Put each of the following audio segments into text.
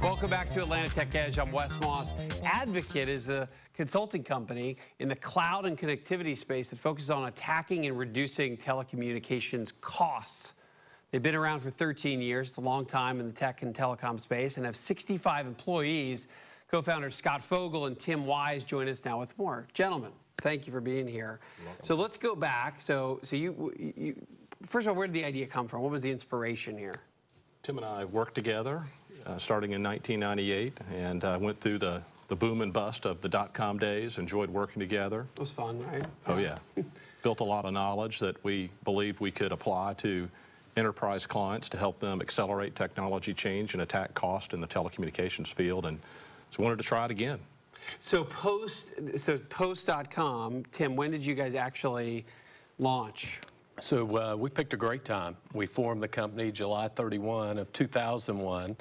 Welcome back to Atlanta Tech Edge. I'm Wes Moss. Advocate is a consulting company in the cloud and connectivity space that focuses on attacking and reducing telecommunications costs. They've been around for 13 years. It's a long time in the tech and telecom space and have 65 employees. Co-founders Scott Fogel and Tim Wise join us now with more. Gentlemen, thank you for being here. So let's go back. So you first of all, where did the idea come from? What was the inspiration here? Tim and I worked together starting in 1998 and went through the boom and bust of the dot-com days, enjoyed working together. It was fun, right? Oh, yeah. Built a lot of knowledge that we believed we could apply to enterprise clients to help them accelerate technology change and attack cost in the telecommunications field, and so wanted to try it again. So Post.com, Tim, when did you guys actually launch? So we picked a great time. We formed the company July 31 of 2001, and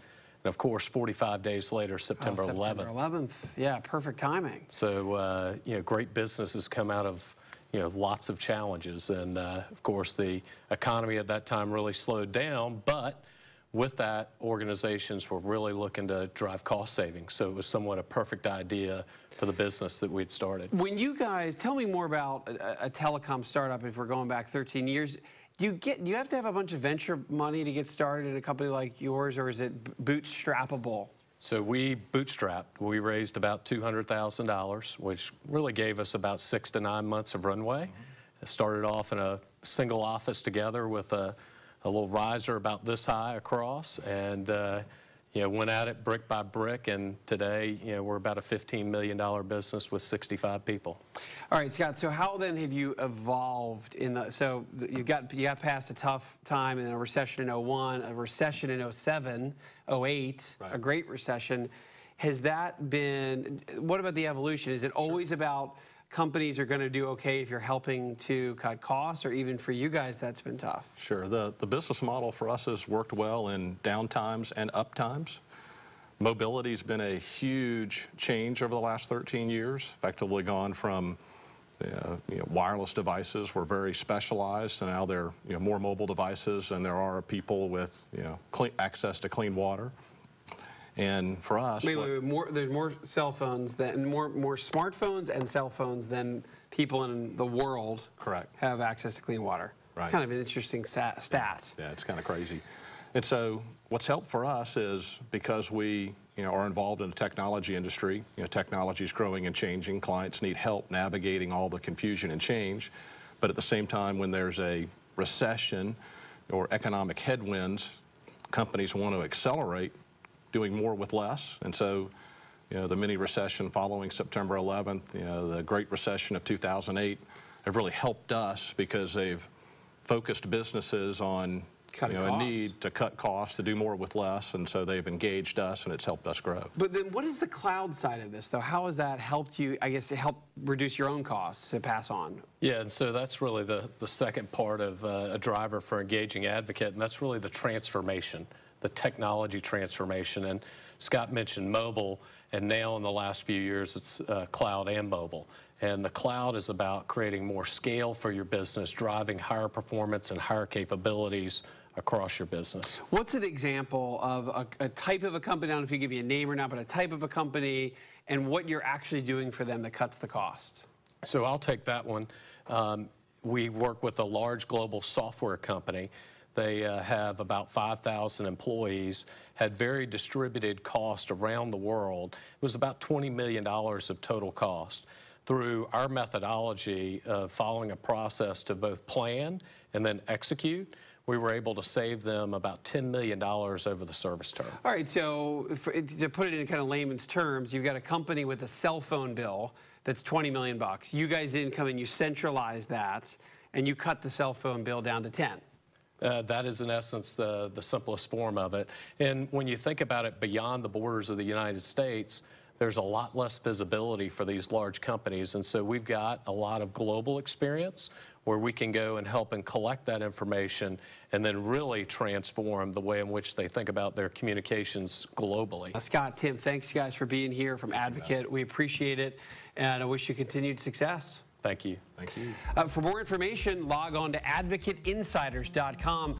of course 45 days later, September 11th. September 11th, yeah, perfect timing. So great businesses come out of lots of challenges, and of course the economy at that time really slowed down, but with that, organizations were really looking to drive cost savings. So it was somewhat a perfect idea for the business that we'd started. When you guys, tell me more about a telecom startup if we're going back 13 years. Do you have to have a bunch of venture money to get started in a company like yours, or is it bootstrappable? So we bootstrapped. We raised about $200,000, which really gave us about 6 to 9 months of runway. It started off in a single office together with a little riser about this high across, and went at it brick by brick, and today we're about a $15 million business with 65 people. All right, Scott, so how then have you evolved in the, so you got past a tough time in a recession in 01, a recession in 07, 08, right. A great recession. Has that been, what about the evolution? Is it always about companies are going to do okay if you're helping to cut costs, or even for you guys that's been tough? Sure. The business model for us has worked well in down times and up times. Mobility's been a huge change over the last 13 years, effectively gone from wireless devices were very specialized, and now they're more mobile devices, and there are people with access to clean water. And for us, there's more cell phones than more smartphones and cell phones than people in the world. Correct. Have access to clean water. Right. It's kind of an interesting stat. Yeah, it's kind of crazy. And so what's helped for us is because we are involved in the technology industry. Technology is growing and changing. Clients need help navigating all the confusion and change. But at the same time, when there's a recession or economic headwinds, companies want to accelerate doing more with less. And so, the mini recession following September 11th, the Great Recession of 2008 have really helped us because they've focused businesses on a need to cut costs, to do more with less, and so they've engaged us, and it's helped us grow. But then what is the cloud side of this, though? How has that helped you, I guess, to help reduce your own costs to pass on? Yeah, and so that's really the second part of a driver for engaging Advocate, and that's really the transformation, the technology transformation. And Scott mentioned mobile, and now in the last few years it's cloud and mobile. And the cloud is about creating more scale for your business, driving higher performance and higher capabilities across your business. What's an example of a type of a company, I don't know if you give me a name or not, but a type of a company and what you're actually doing for them that cuts the cost? So I'll take that one. We work with a large global software company. They have about 5,000 employees, had very distributed cost around the world. It was about $20 million of total cost. Through our methodology of following a process to both plan and then execute, we were able to save them about $10 million over the service term. All right, so to put it in kind of layman's terms, you've got a company with a cell phone bill that's $20 million. You guys then come and you centralize that, and you cut the cell phone bill down to 10. That is, in essence, the simplest form of it. And when you think about it beyond the borders of the United States, there's a lot less visibility for these large companies. And so we've got a lot of global experience where we can go and help and collect that information and then really transform the way in which they think about their communications globally. Scott, Tim, thanks guys for being here from Advocate. We appreciate it, and I wish you continued success. Thank you. Thank you. For more information, log on to advocateinsiders.com.